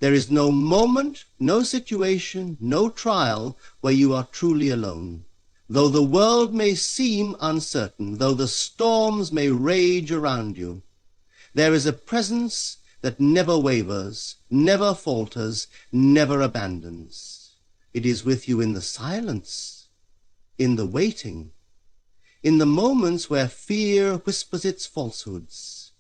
There is no moment, no situation, no trial where you are truly alone. Though the world may seem uncertain, though the storms may rage around you, there is a presence that never wavers, never falters, never abandons. It is with you in the silence, in the waiting, in the moments where fear whispers its falsehoods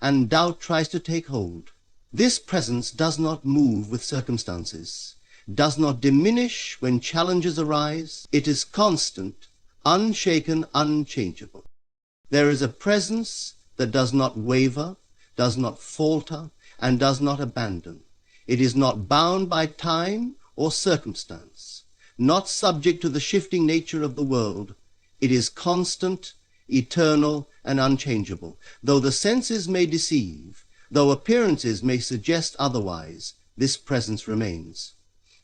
and doubt tries to take hold. This presence does not move with circumstances, does not diminish when challenges arise. It is constant, unshaken, unchangeable. There is a presence that does not waver, does not falter, and does not abandon. It is not bound by time or circumstance, not subject to the shifting nature of the world. It is constant, eternal, and unchangeable. Though the senses may deceive, though appearances may suggest otherwise, this presence remains.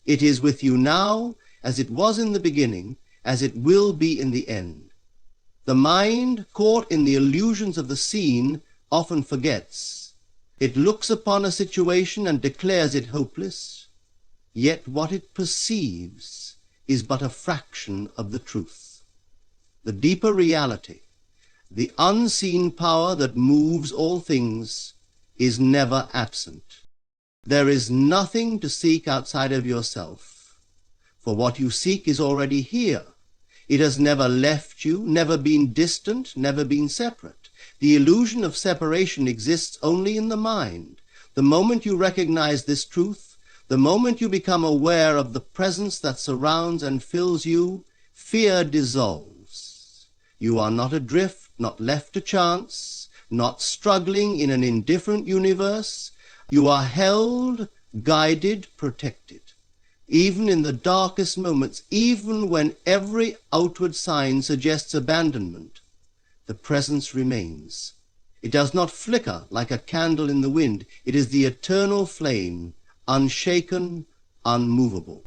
It is with you now, as it was in the beginning, as it will be in the end. The mind, caught in the illusions of the seen, often forgets. It looks upon a situation and declares it hopeless, yet what it perceives is but a fraction of the truth. The deeper reality, the unseen power that moves all things, is never absent. There is nothing to seek outside of yourself, for what you seek is already here. It has never left you, never been distant, never been separate. The illusion of separation exists only in the mind. The moment you recognize this truth, the moment you become aware of the presence that surrounds and fills you, fear dissolves. You are not adrift, not left to chance, not struggling in an indifferent universe. You are held, guided, protected. Even in the darkest moments, even when every outward sign suggests abandonment, the presence remains. It does not flicker like a candle in the wind. It is the eternal flame, unshaken, unmovable.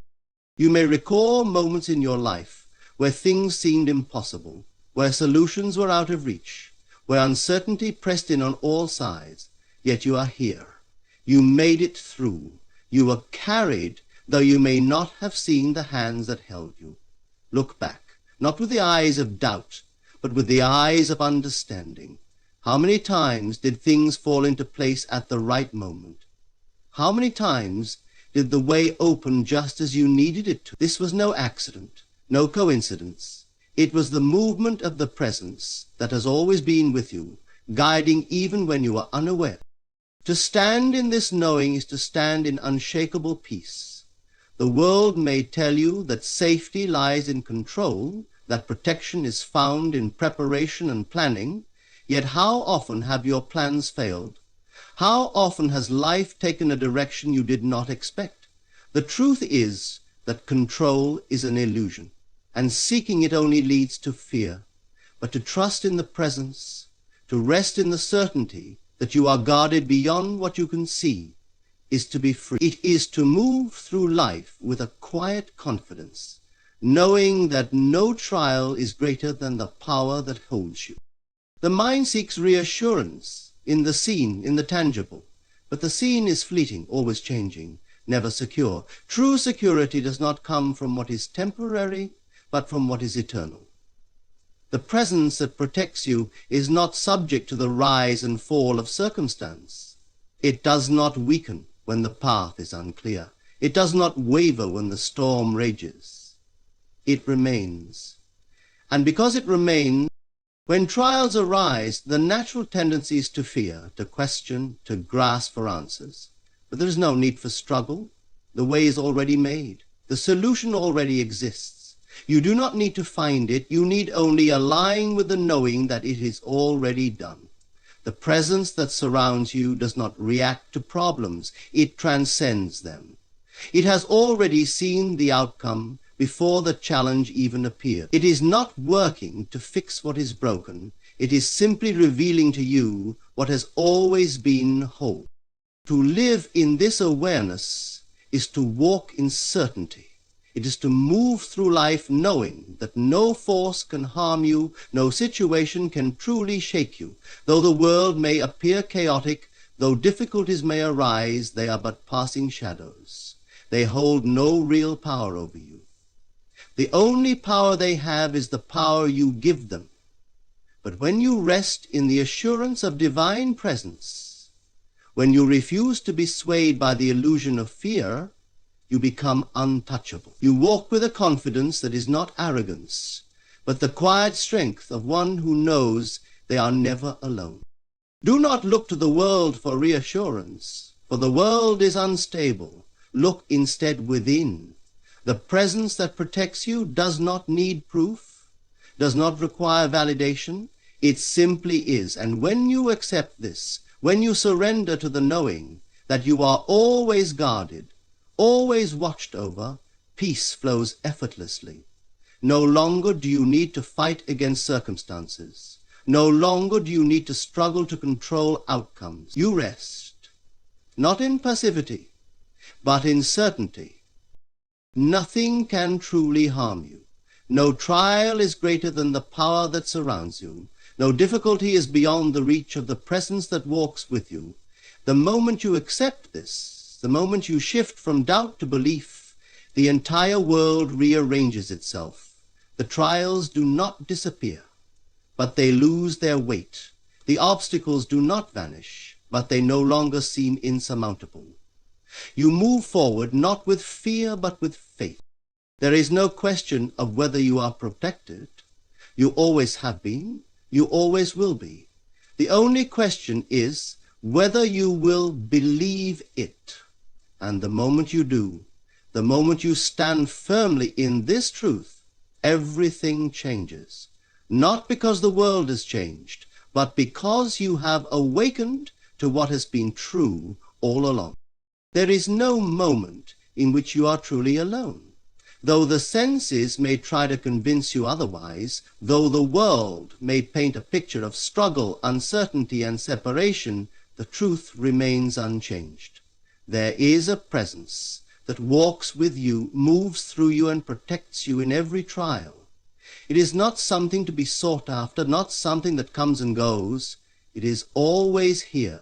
You may recall moments in your life where things seemed impossible, where solutions were out of reach, where uncertainty pressed in on all sides, yet you are here. You made it through. You were carried, though you may not have seen the hands that held you. Look back, not with the eyes of doubt, but with the eyes of understanding. How many times did things fall into place at the right moment? How many times did the way open just as you needed it to? This was no accident, no coincidence. It was the movement of the presence that has always been with you, guiding even when you are unaware. To stand in this knowing is to stand in unshakable peace. The world may tell you that safety lies in control, that protection is found in preparation and planning, yet how often have your plans failed? How often has life taken a direction you did not expect? The truth is that control is an illusion, and seeking it only leads to fear. But to trust in the presence, to rest in the certainty that you are guarded beyond what you can see, is to be free. It is to move through life with a quiet confidence, knowing that no trial is greater than the power that holds you. The mind seeks reassurance in the seen, in the tangible, but the seen is fleeting, always changing, never secure. True security does not come from what is temporary, but from what is eternal. The presence that protects you is not subject to the rise and fall of circumstance. It does not weaken when the path is unclear. It does not waver when the storm rages. It remains. And because it remains, when trials arise, the natural tendency is to fear, to question, to grasp for answers. But there is no need for struggle. The way is already made. The solution already exists. You do not need to find it. You need only align with the knowing that it is already done. The presence that surrounds you does not react to problems. It transcends them. It has already seen the outcome before the challenge even appears. It is not working to fix what is broken. It is simply revealing to you what has always been whole. To live in this awareness is to walk in certainty. It is to move through life knowing that no force can harm you, no situation can truly shake you. Though the world may appear chaotic, Though difficulties may arise, they are but passing shadows. They hold no real power over you. The only power they have is the power you give them. But when you rest in the assurance of divine presence, when you refuse to be swayed by the illusion of fear, you become untouchable. You walk with a confidence that is not arrogance, but the quiet strength of one who knows they are never alone. Do not look to the world for reassurance, for the world is unstable. Look instead within. The presence that protects you does not need proof, does not require validation. It simply is. And when you accept this, when you surrender to the knowing that you are always guarded, always watched over, peace flows effortlessly. No longer do you need to fight against circumstances. No longer do you need to struggle to control outcomes. You rest, not in passivity, but in certainty. Nothing can truly harm you. No trial is greater than the power that surrounds you. No difficulty is beyond the reach of the presence that walks with you. The moment you accept this, the moment you shift from doubt to belief, the entire world rearranges itself. The trials do not disappear, but they lose their weight. The obstacles do not vanish, but they no longer seem insurmountable. You move forward not with fear, but with faith. There is no question of whether you are protected. You always have been. You always will be. The only question is whether you will believe it. And the moment you do, the moment you stand firmly in this truth, everything changes. Not because the world has changed, but because you have awakened to what has been true all along. There is no moment in which you are truly alone. Though the senses may try to convince you otherwise, though the world may paint a picture of struggle, uncertainty, and separation, the truth remains unchanged. There is a presence that walks with you, moves through you, and protects you in every trial. It is not something to be sought after, not something that comes and goes. It is always here.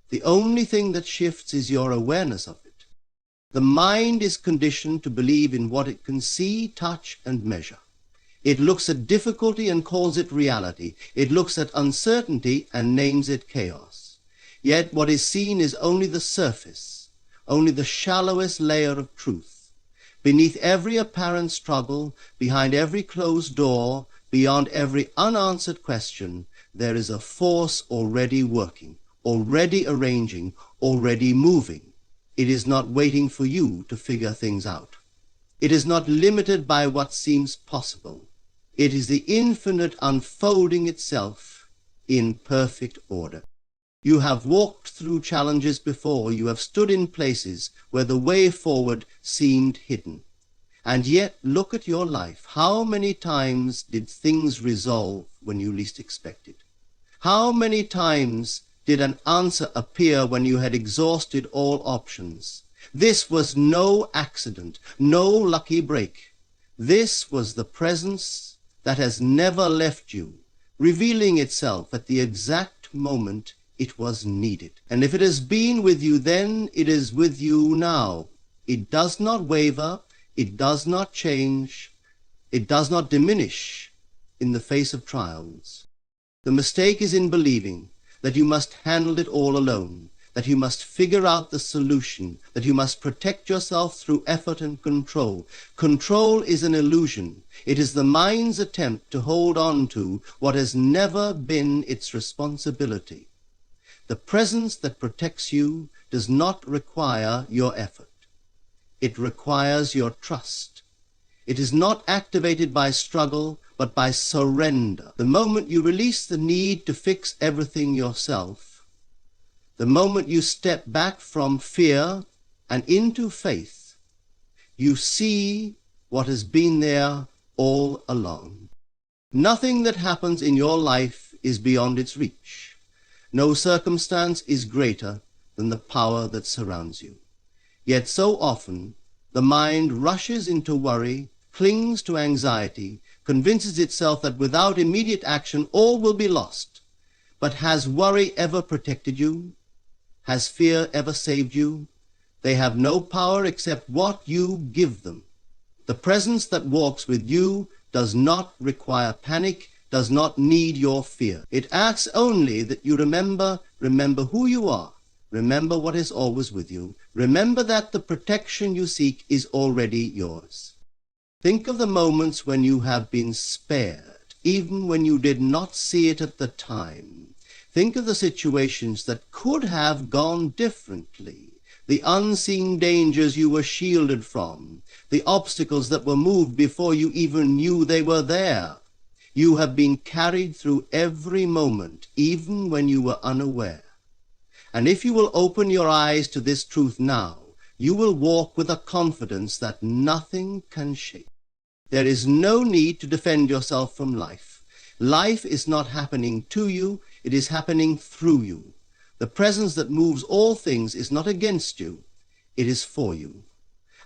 The only thing that shifts is your awareness of it. The mind is conditioned to believe in what it can see, touch, and measure. It looks at difficulty and calls it reality. It looks at uncertainty and names it chaos. Yet what is seen is only the surface, only the shallowest layer of truth. Beneath every apparent struggle, behind every closed door, beyond every unanswered question, there is a force already working, already arranging, already moving. It is not waiting for you to figure things out. It is not limited by what seems possible. It is the infinite unfolding itself in perfect order. You have walked through challenges before. You have stood in places where the way forward seemed hidden. And yet look at your life. How many times did things resolve when you least expected? How many times did an answer appear when you had exhausted all options? This was no accident, no lucky break. This was the presence that has never left you, revealing itself at the exact moment it was needed. And if it has been with you then, it is with you now. It does not waver, it does not change, it does not diminish in the face of trials. The mistake is in believing that you must handle it all alone, that you must figure out the solution, that you must protect yourself through effort and control. Control is an illusion. It is the mind's attempt to hold on to what has never been its responsibility. The presence that protects you does not require your effort. It requires your trust. It is not activated by struggle, but by surrender. The moment you release the need to fix everything yourself, the moment you step back from fear and into faith, you see what has been there all along. Nothing that happens in your life is beyond its reach. No circumstance is greater than the power that surrounds you. Yet so often the mind rushes into worry, clings to anxiety, convinces itself that without immediate action all will be lost. But has worry ever protected you? Has fear ever saved you? They have no power except what you give them. The presence that walks with you does not require panic, does not need your fear. It asks only that you remember who you are. Remember what is always with you. Remember that the protection you seek is already yours. Think of the moments when you have been spared, even when you did not see it at the time. Think of the situations that could have gone differently, the unseen dangers you were shielded from, the obstacles that were moved before you even knew they were there. You have been carried through every moment, even when you were unaware. And if you will open your eyes to this truth now, you will walk with a confidence that nothing can shake. There is no need to defend yourself from life. Life is not happening to you, it is happening through you. The presence that moves all things is not against you, it is for you.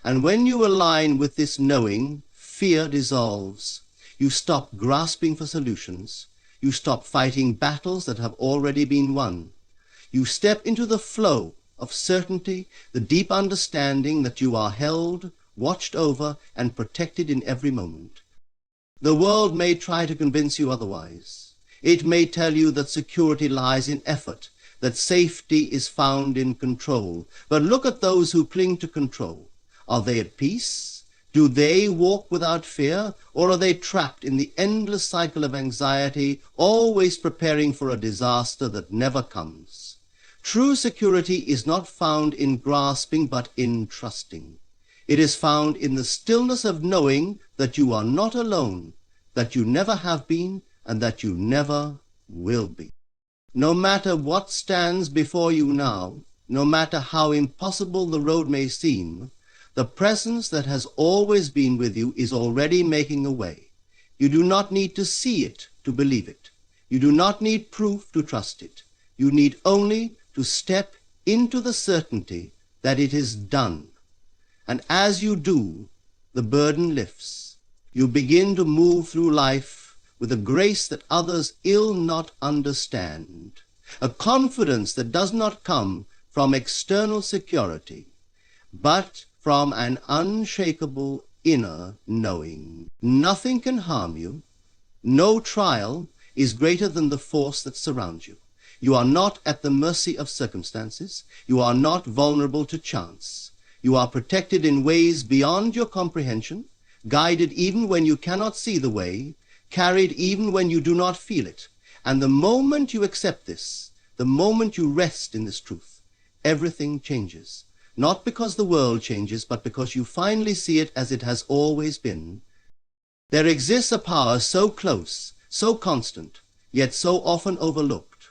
And when you align with this knowing, fear dissolves. You stop grasping for solutions. You stop fighting battles that have already been won. You step into the flow of certainty, the deep understanding that you are held, watched over, and protected in every moment. The world may try to convince you otherwise. It may tell you that security lies in effort, that safety is found in control. But look at those who cling to control. Are they at peace? Do they walk without fear? Or are they trapped in the endless cycle of anxiety, always preparing for a disaster that never comes? True security is not found in grasping, but in trusting. It is found in the stillness of knowing that you are not alone, that you never have been, and that you never will be. No matter what stands before you now, no matter how impossible the road may seem, the presence that has always been with you is already making a way. You do not need to see it to believe it. You do not need proof to trust it. You need only to step into the certainty that it is done. And as you do, the burden lifts. You begin to move through life with a grace that others ill not understand, a confidence that does not come from external security, but from an unshakable inner knowing. Nothing can harm you. No trial is greater than the force that surrounds you. You are not at the mercy of circumstances. You are not vulnerable to chance. You are protected in ways beyond your comprehension, guided even when you cannot see the way, carried even when you do not feel it. And the moment you accept this, the moment you rest in this truth, everything changes. Not because the world changes, but because you finally see it as it has always been. There exists a power so close, so constant, yet so often overlooked.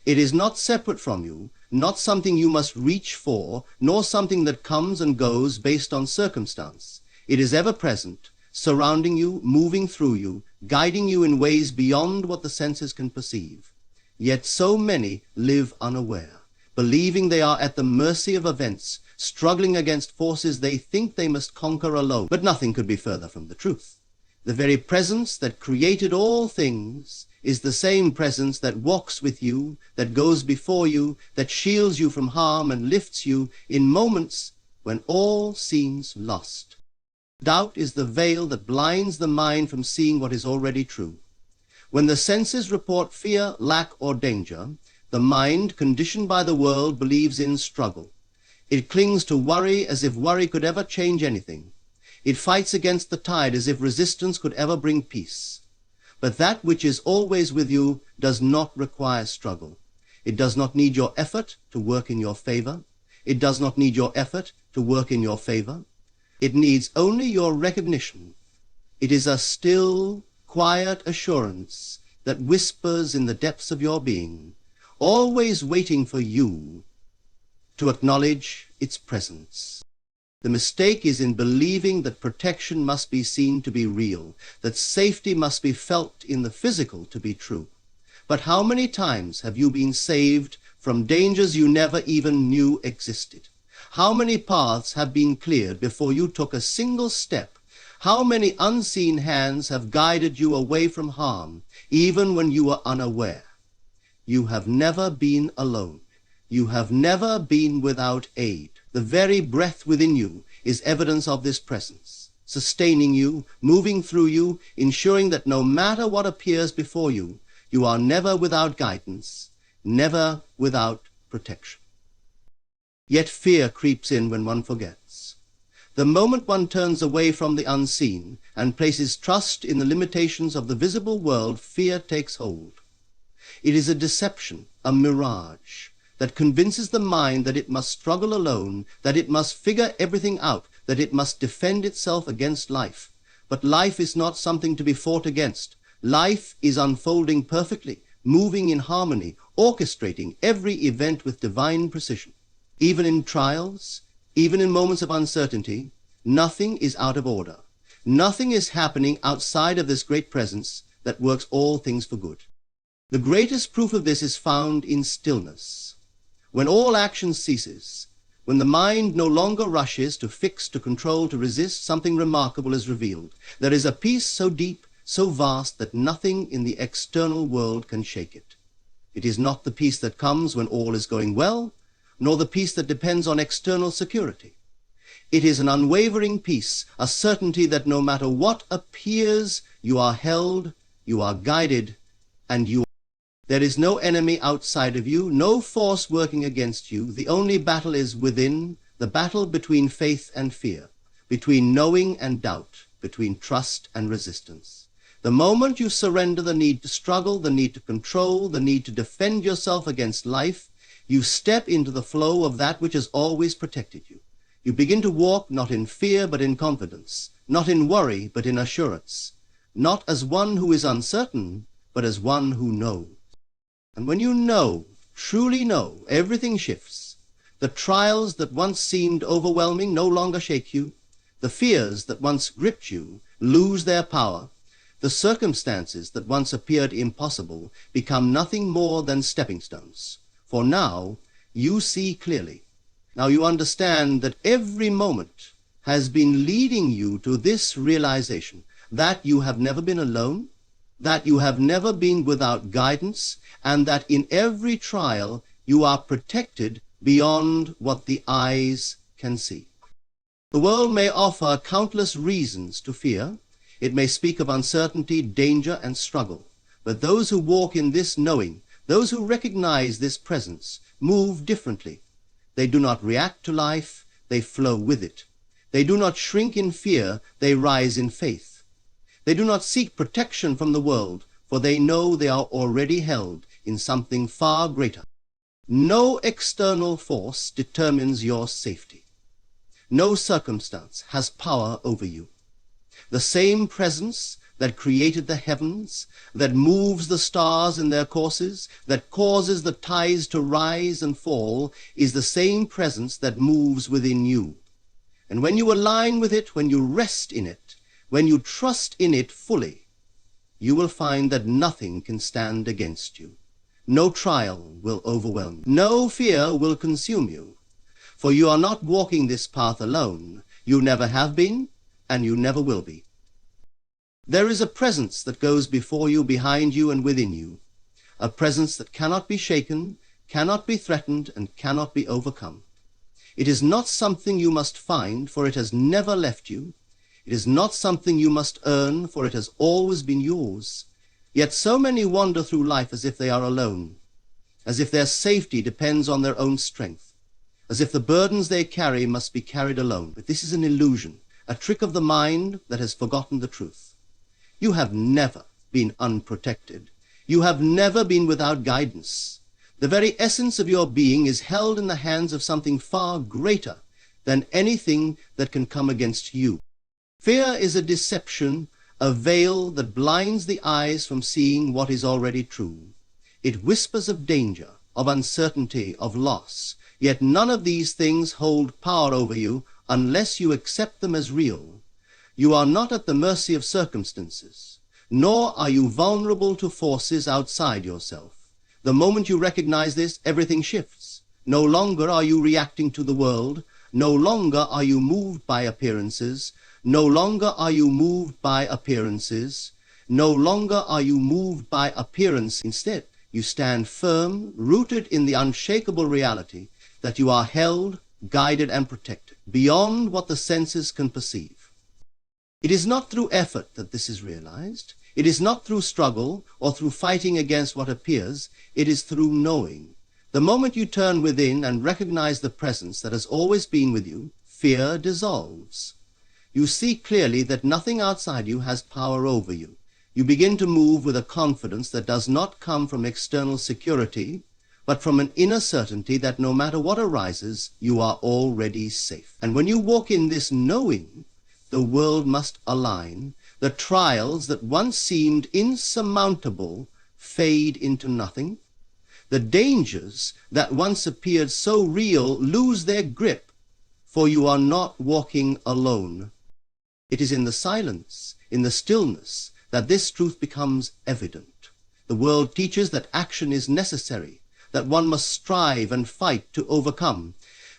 It is not separate from you, not something you must reach for, nor something that comes and goes based on circumstance. It is ever present, surrounding you, moving through you, guiding you in ways beyond what the senses can perceive. Yet so many live unaware, believing they are at the mercy of events, struggling against forces they think they must conquer alone. But nothing could be further from the truth. The very presence that created all things is the same presence that walks with you, that goes before you, that shields you from harm and lifts you in moments when all seems lost. Doubt is the veil that blinds the mind from seeing what is already true. When the senses report fear, lack, or danger, the mind, conditioned by the world, believes in struggle. It clings to worry as if worry could ever change anything. It fights against the tide as if resistance could ever bring peace. But that which is always with you does not require struggle. It does not need your effort to work in your favor. It does not need your effort to work in your favor. It needs only your recognition. It is a still, quiet assurance that whispers in the depths of your being, always waiting for you to acknowledge its presence. The mistake is in believing that protection must be seen to be real, that safety must be felt in the physical to be true. But how many times have you been saved from dangers you never even knew existed? How many paths have been cleared before you took a single step? How many unseen hands have guided you away from harm, even when you were unaware? You have never been alone. You have never been without aid. The very breath within you is evidence of this presence, sustaining you, moving through you, ensuring that no matter what appears before you, you are never without guidance, never without protection. Yet fear creeps in when one forgets. The moment one turns away from the unseen and places trust in the limitations of the visible world, fear takes hold. It is a deception, a mirage, that convinces the mind that it must struggle alone, that it must figure everything out, that it must defend itself against life. But life is not something to be fought against. Life is unfolding perfectly, moving in harmony, orchestrating every event with divine precision. Even in trials, even in moments of uncertainty, nothing is out of order. Nothing is happening outside of this great presence that works all things for good. The greatest proof of this is found in stillness. When all action ceases, when the mind no longer rushes to fix, to control, to resist, something remarkable is revealed. There is a peace so deep, so vast, that nothing in the external world can shake it. It is not the peace that comes when all is going well, nor the peace that depends on external security. It is an unwavering peace, a certainty that no matter what appears, you are held, you are guided, and you are. There is no enemy outside of you, no force working against you. The only battle is within, the battle between faith and fear, between knowing and doubt, between trust and resistance. The moment you surrender the need to struggle, the need to control, the need to defend yourself against life, you step into the flow of that which has always protected you. You begin to walk not in fear but in confidence, not in worry but in assurance, not as one who is uncertain, but as one who knows. And when you know, truly know, everything shifts. The trials that once seemed overwhelming no longer shake you. The fears that once gripped you lose their power. The circumstances that once appeared impossible become nothing more than stepping stones. For now you see clearly. Now you understand that every moment has been leading you to this realization, that you have never been alone, that you have never been without guidance, and that in every trial you are protected beyond what the eyes can see. The world may offer countless reasons to fear. It may speak of uncertainty, danger, and struggle. But those who walk in this knowing, those who recognize this presence, move differently. They do not react to life, they flow with it. They do not shrink in fear, they rise in faith. They do not seek protection from the world, for they know they are already held in something far greater. No external force determines your safety. No circumstance has power over you. The same presence that created the heavens, that moves the stars in their courses, that causes the tides to rise and fall, is the same presence that moves within you. And when you align with it, when you rest in it, when you trust in it fully, you will find that nothing can stand against you. No trial will overwhelm you. No fear will consume you. For you are not walking this path alone. You never have been, and you never will be. There is a presence that goes before you, behind you, and within you. A presence that cannot be shaken, cannot be threatened, and cannot be overcome. It is not something you must find, for it has never left you. It is not something you must earn, for it has always been yours. Yet so many wander through life as if they are alone, as if their safety depends on their own strength, as if the burdens they carry must be carried alone. But this is an illusion, a trick of the mind that has forgotten the truth. You have never been unprotected. You have never been without guidance. The very essence of your being is held in the hands of something far greater than anything that can come against you. Fear is a deception, a veil that blinds the eyes from seeing what is already true. It whispers of danger, of uncertainty, of loss, yet none of these things hold power over you unless you accept them as real. You are not at the mercy of circumstances, nor are you vulnerable to forces outside yourself. The moment you recognize this, everything shifts. No longer are you reacting to the world. No longer are you moved by appearances. No longer are you moved by appearances. No longer are you moved by appearance. Instead, You stand firm, rooted in the unshakable reality that you are held, guided, and protected beyond what the senses can perceive. It is not through effort that this is realized. It is not through struggle or through fighting against what appears. It is through knowing. The moment you turn within and recognize the presence that has always been with you, fear dissolves. You see clearly that nothing outside you has power over you. You begin to move with a confidence that does not come from external security, but from an inner certainty that no matter what arises, you are already safe. And when you walk in this knowing, the world must align. The trials that once seemed insurmountable fade into nothing. The dangers that once appeared so real lose their grip, for you are not walking alone. It is in the silence, in the stillness, that this truth becomes evident. The world teaches that action is necessary, that one must strive and fight to overcome.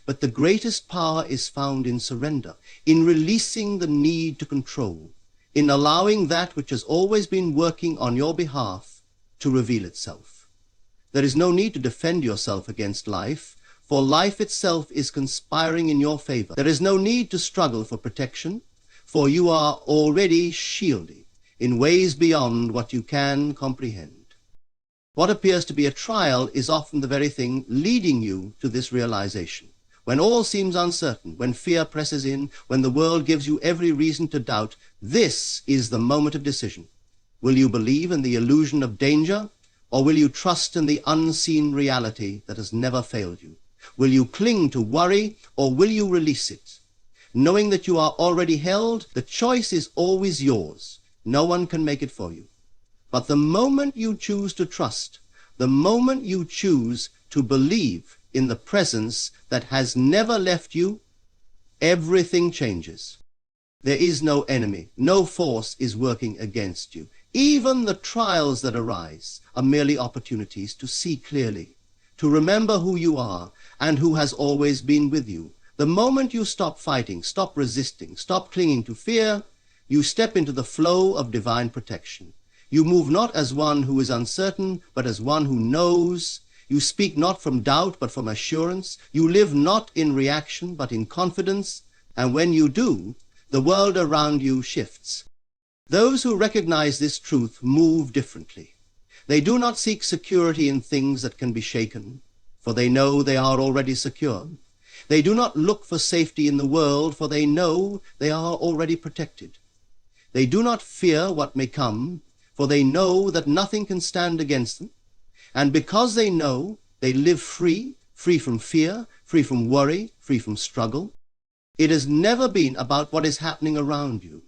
But the greatest power is found in surrender, in releasing the need to control, in allowing that which has always been working on your behalf to reveal itself. There is no need to defend yourself against life, for life itself is conspiring in your favor. There is no need to struggle for protection, for you are already shielded in ways beyond what you can comprehend. What appears to be a trial is often the very thing leading you to this realization. When all seems uncertain, when fear presses in, when the world gives you every reason to doubt, this is the moment of decision. Will you believe in the illusion of danger, or will you trust in the unseen reality that has never failed you? Will you cling to worry, or will you release it? Knowing that you are already held, the choice is always yours. No one can make it for you. But the moment you choose to trust, the moment you choose to believe in the presence that has never left you, everything changes. There is no enemy, no force is working against you. Even the trials that arise are merely opportunities to see clearly, to remember who you are and who has always been with you. The moment you stop fighting, stop resisting, stop clinging to fear, you step into the flow of divine protection. You move not as one who is uncertain, but as one who knows. You speak not from doubt, but from assurance. You live not in reaction, but in confidence. And when you do, the world around you shifts. Those who recognize this truth move differently. They do not seek security in things that can be shaken, for they know they are already secure. They do not look for safety in the world, for they know they are already protected. They do not fear what may come, for they know that nothing can stand against them. And because they know, they live free, free from fear, free from worry, free from struggle. It has never been about what is happening around you.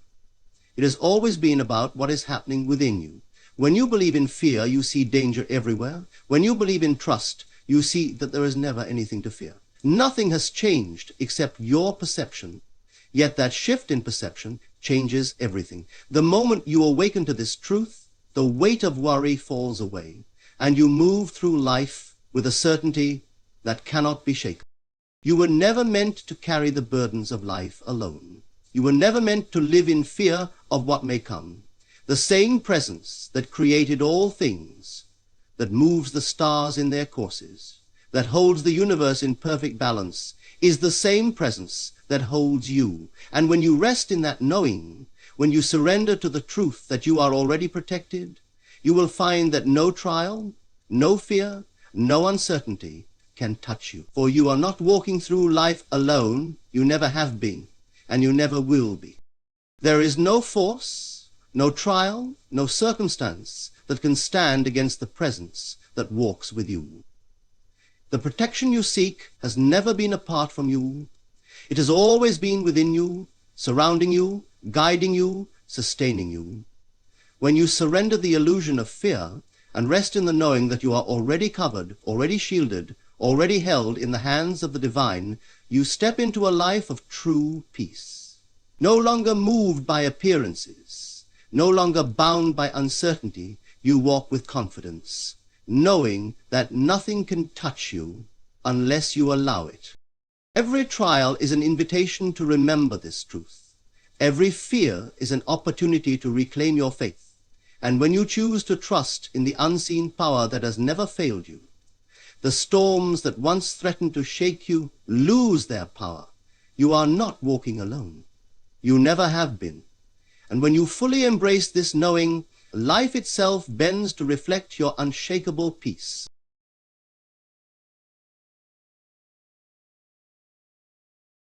It has always been about what is happening within you. When you believe in fear, you see danger everywhere. When you believe in trust, you see that there is never anything to fear. Nothing has changed except your perception, yet that shift in perception changes everything. The moment you awaken to this truth, the weight of worry falls away, and you move through life with a certainty that cannot be shaken. You were never meant to carry the burdens of life alone. You were never meant to live in fear of what may come. The same presence that created all things, that moves the stars in their courses, that holds the universe in perfect balance, is the same presence that holds you. And when you rest in that knowing, when you surrender to the truth that you are already protected, you will find that no trial, no fear, no uncertainty can touch you. For you are not walking through life alone. You never have been, and you never will be. There is no force, no trial, no circumstance that can stand against the presence that walks with you. The protection you seek has never been apart from you. It has always been within you, surrounding you, guiding you, sustaining you. When you surrender the illusion of fear and rest in the knowing that you are already covered, already shielded, already held in the hands of the divine, you step into a life of true peace. No longer moved by appearances, no longer bound by uncertainty, you walk with confidence, knowing that nothing can touch you unless you allow it. Every trial is an invitation to remember this truth. Every fear is an opportunity to reclaim your faith. And when you choose to trust in the unseen power that has never failed you, the storms that once threatened to shake you lose their power. You are not walking alone. You never have been. And when you fully embrace this knowing, life itself bends to reflect your unshakable peace.